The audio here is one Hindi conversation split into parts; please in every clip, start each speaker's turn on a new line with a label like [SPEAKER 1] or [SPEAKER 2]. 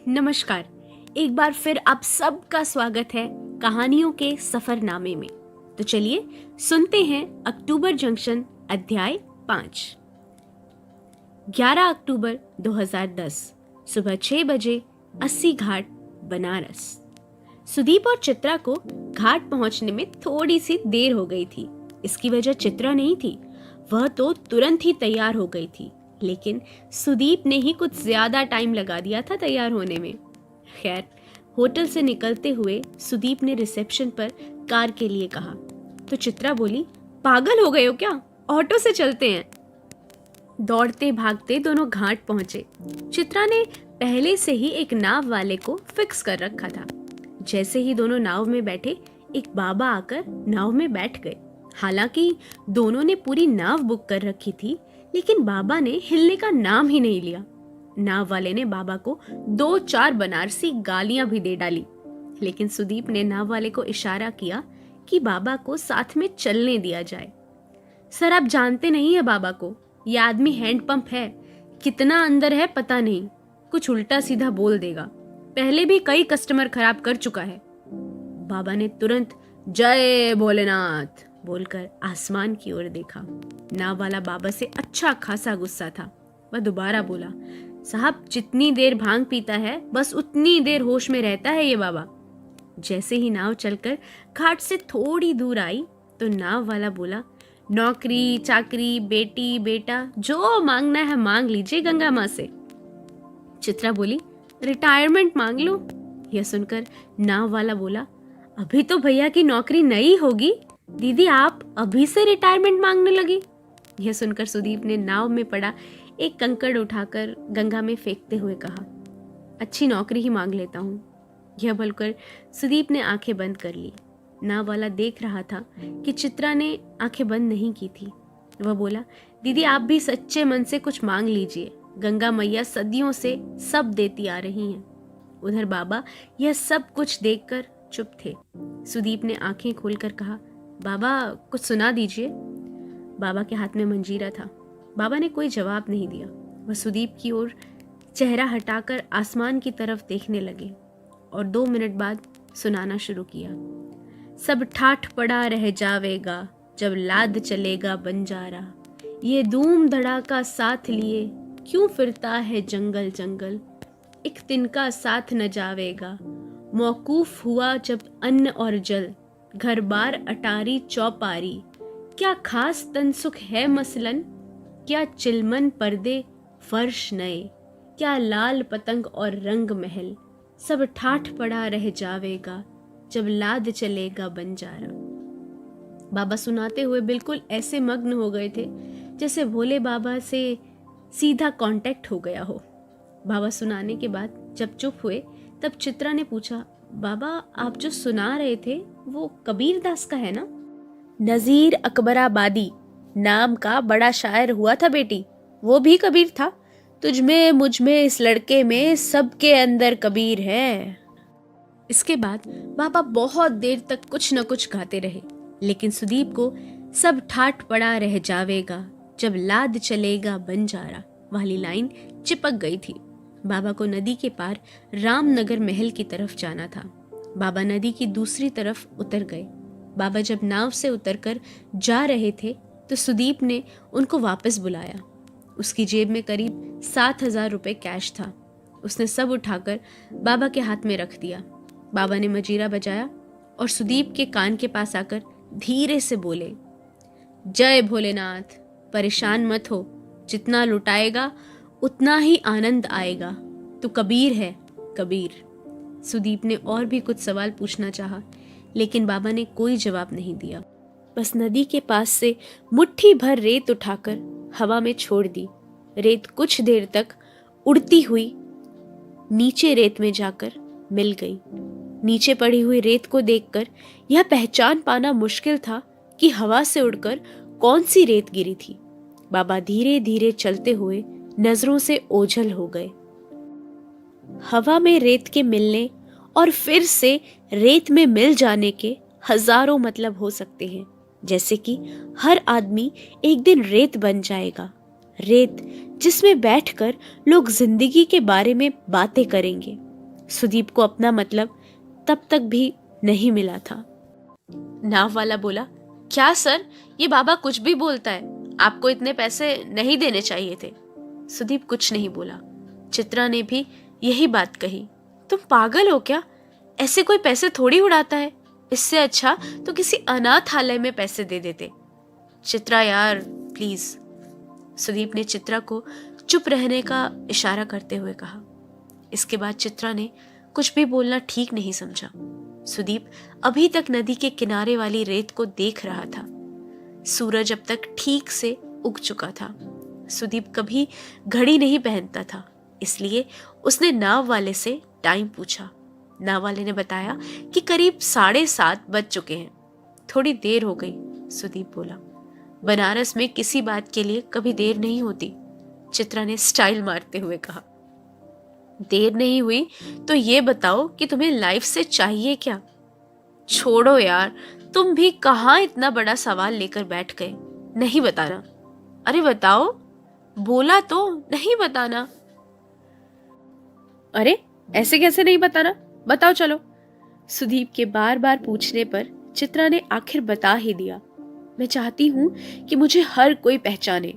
[SPEAKER 1] नमस्कार। एक बार फिर आप सबका स्वागत है कहानियों के सफरनामे में। तो चलिए सुनते हैं अक्टूबर जंक्शन अध्याय 5। 11 अक्टूबर 2010 सुबह 6 बजे 80 घाट बनारस। सुदीप और चित्रा को घाट पहुंचने में थोड़ी सी देर हो गई थी। इसकी वजह चित्रा नहीं थी, वह तो तुरंत ही तैयार हो गई थी, लेकिन सुदीप ने ही कुछ ज्यादा टाइम लगा दिया था तैयार होने में। खैर, होटल से निकलते हुए सुदीप ने रिसेप्शन पर कार के लिए कहा तो चित्रा बोली, पागल हो गए हो क्या? ऑटो से चलते हैं। दौड़ते भागते दोनों घाट पहुंचे। चित्रा ने पहले से ही एक नाव वाले को फिक्स कर रखा था। जैसे ही दोनों नाव में बैठे, एक बाबा आकर नाव में बैठ गए। हालांकि दोनों ने पूरी नाव बुक कर रखी थी, लेकिन बाबा ने हिलने का नाम ही नहीं लिया। नाव वाले ने बाबा को 2-4 बनारसी गालियां भी दे डाली, लेकिन सुदीप ने नाव वाले को इशारा किया कि बाबा को साथ में चलने दिया जाए। सर, आप जानते नहीं है बाबा को, यह आदमी हैंडपंप है, कितना अंदर है पता नहीं, कुछ उल्टा सीधा बोल देगा, पहले भी कई कस्टमर खराब कर चुका है। बाबा ने तुरंत जय भोलेनाथ बोलकर आसमान की ओर देखा। नाव वाला बाबा से अच्छा खासा गुस्सा था। वह दोबारा बोला, साहब, जितनी देर भांग पीता है बस उतनी देर होश में रहता है ये बाबा। जैसे ही नाव चलकर घाट से थोड़ी दूर आई तो नाव वाला बोला, नौकरी चाकरी बेटी बेटा जो मांगना है मांग लीजिए गंगा माँ से। चित्रा बोली, रिटायरमेंट मांग लो। यह सुनकर नाव वाला बोला, अभी तो भैया की नौकरी नई होगी, दीदी आप अभी से रिटायरमेंट मांगने लगी। यह सुनकर सुदीप ने नाव में पड़ा एक कंकड़ उठाकर गंगा में फेंकते हुए कहा, अच्छी नौकरी ही मांग लेता हूँ। यह बोलकर सुदीप ने आंखें बंद कर ली। नाव वाला देख रहा था कि चित्रा ने आंखें बंद नहीं की थी। वह बोला, दीदी आप भी सच्चे मन से कुछ मांग लीजिए, गंगा मैया सदियों से सब देती आ रही हैं। उधर बाबा यह सब कुछ देखकर चुप थे। सुदीप ने आंखें खोलकर कहा, बाबा कुछ सुना दीजिए। बाबा के हाथ में मंजीरा था। बाबा ने कोई जवाब नहीं दिया। वह सुदीप की ओर चेहरा हटाकर आसमान की तरफ देखने लगे और 2 मिनट बाद सुनाना शुरू किया। सब ठाठ पड़ा रह जावेगा जब लाद चलेगा बंजारा, ये धूम धड़ाका साथ लिए क्यों फिरता है जंगल जंगल, एक तिनका साथ न जावेगा, मौकूफ हुआ जब अन्न और जल, घर बार अटारी चौपारी, क्या खास तनसुख है मसलन, क्या चिलमन पर्दे फर्श नए, क्या लाल पतंग और रंग महल, सब ठाठ पड़ा रह जावेगा जब लाद चलेगा बंजारा। बाबा सुनाते हुए बिल्कुल ऐसे मग्न हो गए थे जैसे भोले बाबा से सीधा कांटेक्ट हो गया हो। बाबा सुनाने के बाद जब चुप हुए तब चित्रा ने पूछा, बाबा आप जो सुना रहे थे वो कबीर दास का है ना? नजीर अकबराबादी नाम का बड़ा शायर हुआ था बेटी, वो भी कबीर था। तुझ में मुझ में इस लड़के में सबके अंदर कबीर है। इसके बाद बाबा बहुत देर तक कुछ न कुछ गाते रहे, लेकिन सुदीप को सब ठाठ पड़ा रह जावेगा जब लाद चलेगा बंजारा वाली लाइन चिपक गई थी। बाबा को नदी के पार रामनगर महल की तरफ जाना था। बाबा नदी की दूसरी तरफ उतर गए। बाबा जब नाव से उतरकर जा रहे थे तो सुदीप ने उनको वापस बुलाया। उसकी जेब में करीब 7,000 रुपए कैश था। उसने सब उठाकर बाबा के हाथ में रख दिया। बाबा ने मजीरा बजाया और सुदीप के कान के पास आकर धीरे से बोले, जय भोलेनाथ, परेशान मत हो, जितना लुटाएगा उतना ही आनंद आएगा, तू कबीर है कबीर। सुदीप ने और भी कुछ सवाल पूछना चाहा, लेकिन बाबा ने कोई जवाब नहीं दिया। बस नदी के पास से मुट्ठी भर रेत उठाकर हवा में छोड़ दी। रेत कुछ देर तक उड़ती हुई नीचे रेत में जाकर मिल गई। नीचे पड़ी हुई रेत को देखकर यह पहचान पाना मुश्किल था कि हवा से उड़कर कौन सी रेत गिरी थी। बाबा धीरे धीरे चलते हुए नजरों से ओझल हो गए। हवा में रेत के मिलने और फिर से रेत में मिल जाने के हजारों मतलब हो सकते हैं। जैसे कि हर आदमी एक दिन रेत बन जाएगा, रेत जिसमें बैठकर लोग जिंदगी के बारे में बातें करेंगे, सुदीप को अपना मतलब तब तक भी नहीं मिला था। नाव वाला बोला, क्या सर, ये बाबा कुछ भी बोलता है, आपको इतने पैसे नहीं देने चाहिए थे। सुदीप कुछ नहीं बोला। चित्रा ने भी यही बात कही, तुम पागल हो क्या, ऐसे कोई पैसे थोड़ी उड़ाता है, इससे अच्छा तो किसी अनाथालय में पैसे दे देते। चित्रा यार प्लीज। सुदीप ने चित्रा को चुप रहने का इशारा करते हुए कहा। इसके बाद चित्रा ने कुछ भी बोलना ठीक नहीं समझा। सुदीप अभी तक नदी के किनारे वाली रेत को देख रहा था। सूरज अब तक ठीक से उग चुका था। सुदीप कभी घड़ी नहीं पहनता था, इसलिए उसने नाव वाले से टाइम पूछा। नाव वाले ने बताया कि करीब 7:30 बज चुके हैं। थोड़ी देर हो गई, सुदीप बोला। बनारस में किसी बात के लिए कभी देर नहीं होती, चित्रा ने स्टाइल मारते हुए कहा। देर नहीं हुई तो ये बताओ कि तुम्हें लाइफ से चाहिए क्या? छोड़ो यार, तुम भी कहाँ इतना बड़ा सवाल लेकर बैठ गए। नहीं बताना। अरे बताओ, बोला तो नहीं बताना। अरे ऐसे कैसे नहीं बताना, बताओ चलो। सुदीप के बार बार पूछने पर चित्रा ने आखिर बता ही दिया। मैं चाहती हूँ कि मुझे हर कोई पहचाने,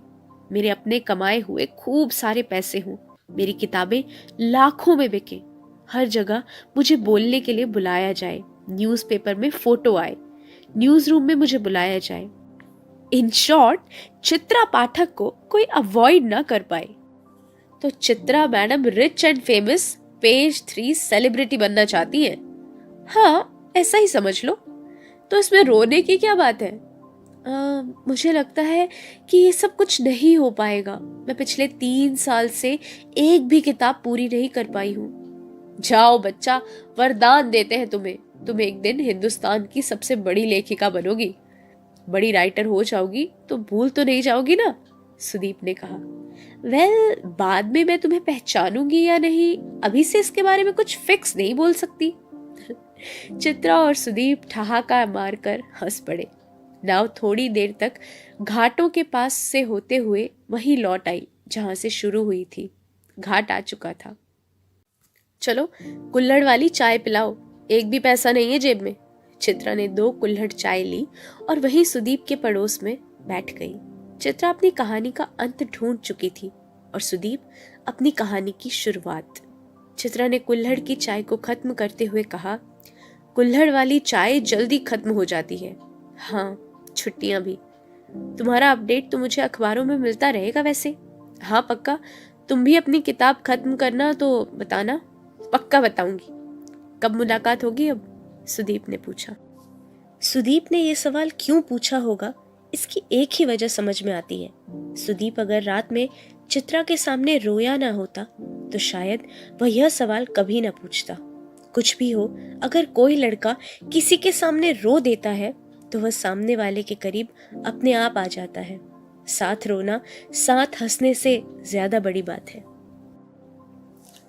[SPEAKER 1] मेरे अपने कमाए हुए खूब सारे पैसे हों, मेरी किताबें लाखों में बिके, हर जगह मुझे बोलने के लिए बुलाया जाए, न्यूज़पेपर में फोटो आए, न्यूज़ रूम में मुझे बुलाया जाए। इन शॉर्ट, चित्रा पाठक को कोई अवॉइड ना कर पाए। तो Chitra madam rich and famous page 3 celebrity बनना चाहती है? हाँ, ऐसा ही समझ लो। तो इसमें रोने की क्या बात है? मुझे लगता है कि ये सब कुछ नहीं हो पाएगा। मैं पिछले 3 साल से एक भी किताब पूरी नहीं कर पाई हूँ। जाओ बच्चा, वरदान देते हैं तुम्हें, तुम एक दिन हिंदुस्तान की सबसे बड़ी लेखिका बनोगी, बड़ी राइटर हो जाओगी तो भूल तो नहीं जाओगी ना? सुदीप ने कहा। वेल, बाद में मैं तुम्हें पहचानूंगी या नहीं, अभी से इसके बारे में कुछ फिक्स नहीं बोल सकती। चित्रा और सुदीप ठहाका मारकर हंस पड़े। नाव थोड़ी देर तक घाटों के पास से होते हुए वहीं लौट आई जहां से शुरू हुई थी। घाट आ चुका था। चलो कुल्हड़ वाली चाय पिलाओ, एक भी पैसा नहीं है जेब में। चित्रा ने 2 कुल्हड़ चाय ली और वहीं सुदीप के पड़ोस में बैठ गई। चित्रा अपनी कहानी का अंत ढूंढ चुकी थी और सुदीप अपनी कहानी की शुरुआत। चित्रा ने कुल्हड़ की चाय को खत्म करते हुए कहा, कुल्हड़ वाली चाय जल्दी खत्म हो जाती है। हाँ, छुट्टियां भी। तुम्हारा अपडेट तो मुझे अखबारों में मिलता रहेगा वैसे। हाँ पक्का, तुम भी अपनी किताब खत्म करना तो बताना। पक्का बताऊंगी। कब मुलाकात होगी अब? सुदीप ने पूछा। सुदीप ने यह सवाल क्यों पूछा होगा, इसकी एक ही वजह समझ में आती है। सुदीप अगर रात में चित्रा के सामने रोया ना होता तो शायद वह यह सवाल कभी ना पूछता। कुछ भी हो, अगर कोई लड़का किसी के सामने रो देता है तो वह सामने वाले के करीब अपने आप आ जाता है। साथ रोना, साथ हंसने से ज्यादा बड़ी बात है।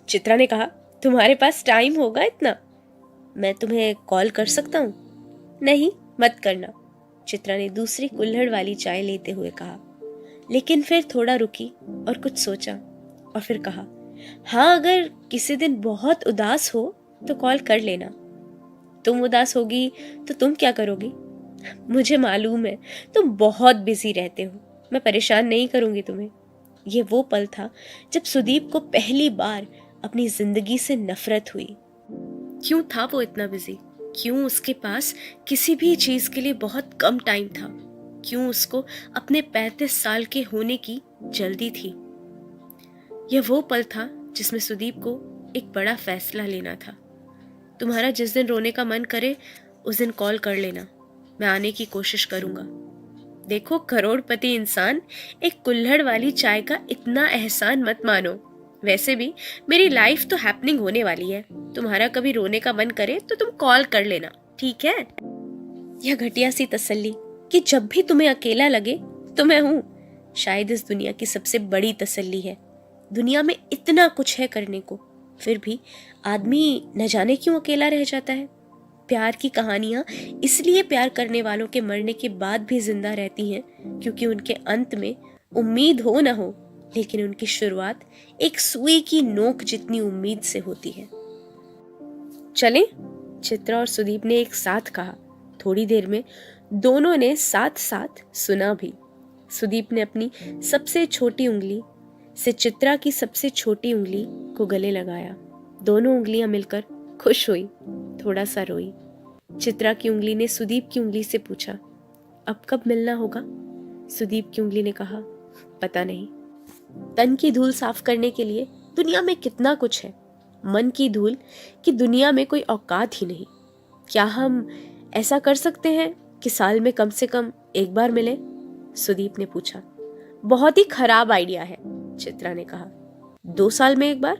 [SPEAKER 1] चित्रा ने कहा, तुम्हारे पास टाइम होगा इतना? मैं तुम्हें कॉल कर सकता हूँ? नहीं, मत करना, चित्रा ने दूसरी कुल्हड़ वाली चाय लेते हुए कहा। लेकिन फिर थोड़ा रुकी और कुछ सोचा और फिर कहा, हाँ, अगर किसी दिन बहुत उदास हो तो कॉल कर लेना। तुम उदास होगी तो तुम क्या करोगी? मुझे मालूम है तुम बहुत बिजी रहते हो, मैं परेशान नहीं करूंगी तुम्हें। ये वो पल था जब सुदीप को पहली बार अपनी जिंदगी से नफरत हुई। क्यों था वो इतना बिजी? क्यों उसके पास किसी भी चीज के लिए बहुत कम टाइम था? क्यों उसको अपने 35 साल के होने की जल्दी थी? यह वो पल था जिसमें सुदीप को एक बड़ा फैसला लेना था। तुम्हारा जिस दिन रोने का मन करे उस दिन कॉल कर लेना, मैं आने की कोशिश करूंगा। देखो करोड़पति इंसान, एक कुल्हड़ वाली चाय का इतना एहसान मत मानो। वैसे भी मेरी लाइफ तो हैपनिंग होने वाली है। तुम्हारा कभी रोने का मन करे तो तुम कॉल कर लेना, ठीक है? यह घटिया सी तसल्ली कि जब भी तुम्हें अकेला लगे तो मैं हूं, शायद इस दुनिया की सबसे बड़ी तसल्ली है। दुनिया में इतना कुछ है करने को, फिर भी आदमी न जाने क्यों अकेला रह जाता है। प्यार की कहानियां इसलिए प्यार करने वालों के मरने के बाद भी जिंदा रहती हैं क्योंकि उनके अंत में उम्मीद हो न हो, लेकिन उनकी शुरुआत एक सुई की नोक जितनी उम्मीद से होती है। चलें? चित्रा और सुदीप ने एक साथ कहा। थोड़ी देर में दोनों ने साथ साथ सुना भी। सुदीप ने अपनी सबसे छोटी उंगली से चित्रा की सबसे छोटी उंगली को गले लगाया। दोनों उंगलियां मिलकर खुश हुई, थोड़ा सा रोई। चित्रा की उंगली ने सुदीप की उंगली से पूछा, अब कब मिलना होगा? सुदीप की उंगली ने कहा, पता नहीं। तन की धूल साफ करने के लिए दुनिया में कितना कुछ है, मन की धूल की दुनिया में कोई औकात ही नहीं। क्या हम ऐसा कर सकते हैं कि साल में कम से कम एक बार मिले? सुदीप ने पूछा। बहुत ही खराब आइडिया है, चित्रा ने कहा। 2 साल में एक बार?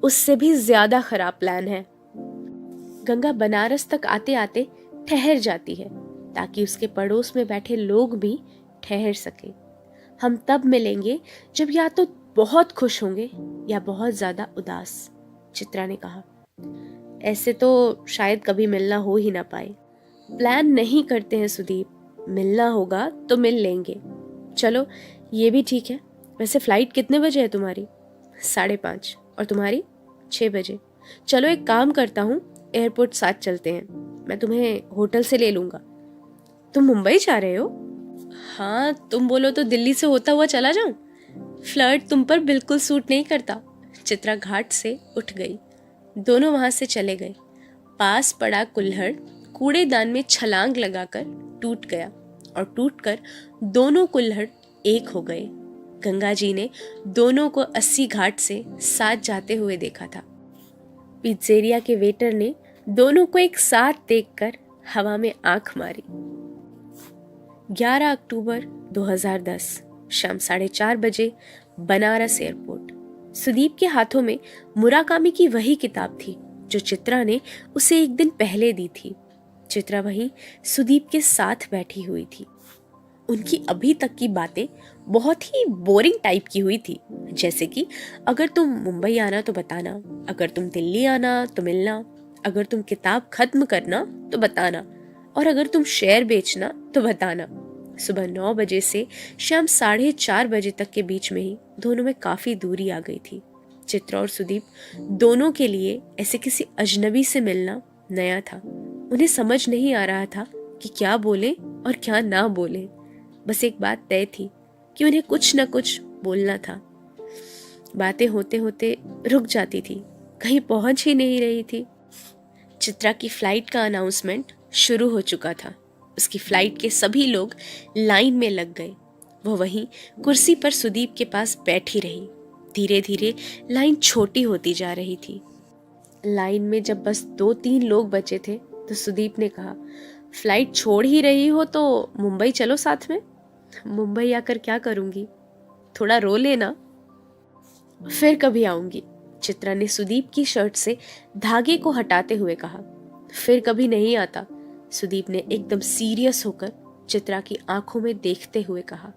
[SPEAKER 1] उससे भी ज्यादा खराब प्लान है। गंगा बनारस तक आते आते ठहर जाती है ताकि उसके पड़ोस में बैठे लोग भी ठहर सके। हम तब मिलेंगे जब या तो बहुत खुश होंगे या बहुत ज्यादा उदास, चित्रा ने कहा। ऐसे तो शायद कभी मिलना हो ही ना पाए। प्लान नहीं करते हैं सुदीप, मिलना होगा तो मिल लेंगे। चलो ये भी ठीक है। वैसे फ्लाइट कितने बजे है तुम्हारी? 5:30। और तुम्हारी? 6 बजे। चलो एक काम करता हूँ, एयरपोर्ट साथ चलते हैं, मैं तुम्हें होटल से ले लूंगा। तुम मुंबई जा रहे हो? हाँ, तुम बोलो तो दिल्ली से होता हुआ चला जाऊं। फ्लर्ट तुम पर बिल्कुल सूट नहीं करता। चित्रा घाट से उठ गई। दोनों वहां से चले गए। पास पड़ा कुल्हड़ कूड़ेदान में छलांग लगाकर टूट गया और टूटकर दोनों कुल्हड़ एक हो गए। गंगा जी ने दोनों को 80 घाट से साथ जाते हुए देखा था। पिज्जेरिया के वेटर ने दोनों को एक साथ देखकर हवा में आंख मारी। 11 अक्टूबर 2010 शाम 4:30 बजे बनारस एयरपोर्ट। सुदीप के हाथों में मुराकामी की वही किताब थी जो चित्रा ने उसे एक दिन पहले दी थी। चित्रा वहीं सुदीप के साथ बैठी हुई थी। उनकी अभी तक की बातें बहुत ही बोरिंग टाइप की हुई थी, जैसे कि अगर तुम मुंबई आना तो बताना, अगर तुम दिल्ली आना तो मिलना, अगर तुम किताब खत्म करना तो बताना, और अगर तुम शेयर बेचना तो बताना। सुबह 9 बजे से शाम 4:30 बजे तक के बीच में ही दोनों में काफी दूरी आ गई थी। चित्रा और सुदीप दोनों के लिए ऐसे किसी अजनबी से मिलना नया था। उन्हें समझ नहीं आ रहा था कि क्या बोले और क्या ना बोले। बस एक बात तय थी कि उन्हें कुछ न कुछ बोलना था। बातें होते होते रुक जाती थी, कहीं पहुंच ही नहीं रही थी। चित्रा की फ्लाइट का अनाउंसमेंट शुरू हो चुका था। उसकी फ्लाइट के सभी लोग लाइन में लग गए। वो वहीं कुर्सी पर सुदीप के पास बैठी रही। धीरे धीरे लाइन छोटी होती जा रही थी। लाइन में जब बस 2-3 लोग बचे थे तो सुदीप ने कहा, फ्लाइट छोड़ ही रही हो तो मुंबई चलो साथ में। मुंबई आकर क्या करूंगी, थोड़ा रो लेना। फिर कभी आऊंगी, चित्रा ने सुदीप की शर्ट से धागे को हटाते हुए कहा। फिर कभी नहीं आता, सुदीप ने एकदम सीरियस होकर चित्रा की आंखों में देखते हुए कहा।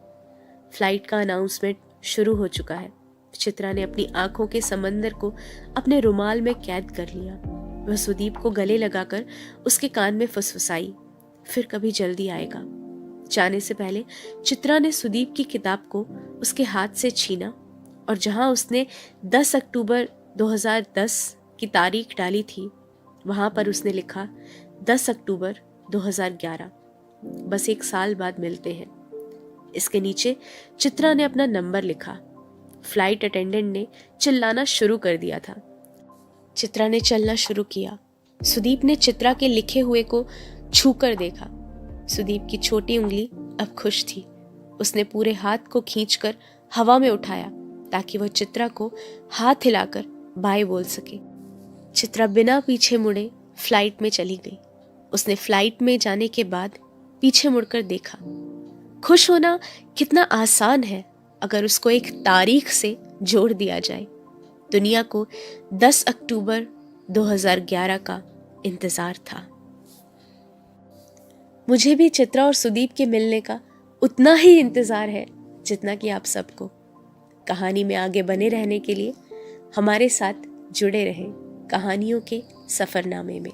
[SPEAKER 1] फ्लाइट का अनाउंसमेंट शुरू हो चुका है। चित्रा ने अपनी आंखों के समंदर को अपने रुमाल में कैद कर लिया। वह सुदीप को गले लगाकर उसके कान में फुसफुसाई, फिर कभी जल्दी आएगा। जाने से पहले चित्रा ने सुदीप की किताब को उसके हाथ से छीना और जहां उसने 10 अक्टूबर 2010 की तारीख डाली थी वहां पर उसने लिखा 10 अक्टूबर 2011। बस 1 साल बाद मिलते हैं। इसके नीचे चित्रा ने अपना नंबर लिखा। फ्लाइट अटेंडेंट ने चिल्लाना शुरू कर दिया था। चित्रा ने चलना शुरू किया। सुदीप ने चित्रा के लिखे हुए को छूकर देखा। सुदीप की छोटी उंगली अब खुश थी। उसने पूरे हाथ को खींचकर हवा में उठाया ताकि वह चित्रा को हाथ हिलाकर बाय बोल सके। चित्रा बिना पीछे मुड़े फ्लाइट में चली गई। उसने फ्लाइट में जाने के बाद पीछे मुड़कर देखा। खुश होना कितना आसान है अगर उसको एक तारीख से जोड़ दिया जाए। दुनिया को 10 अक्टूबर 2011 का इंतजार था। मुझे भी चित्रा और सुदीप के मिलने का उतना ही इंतजार है जितना कि आप सबको। कहानी में आगे बने रहने के लिए हमारे साथ जुड़े रहें कहानियों के सफरनामे में।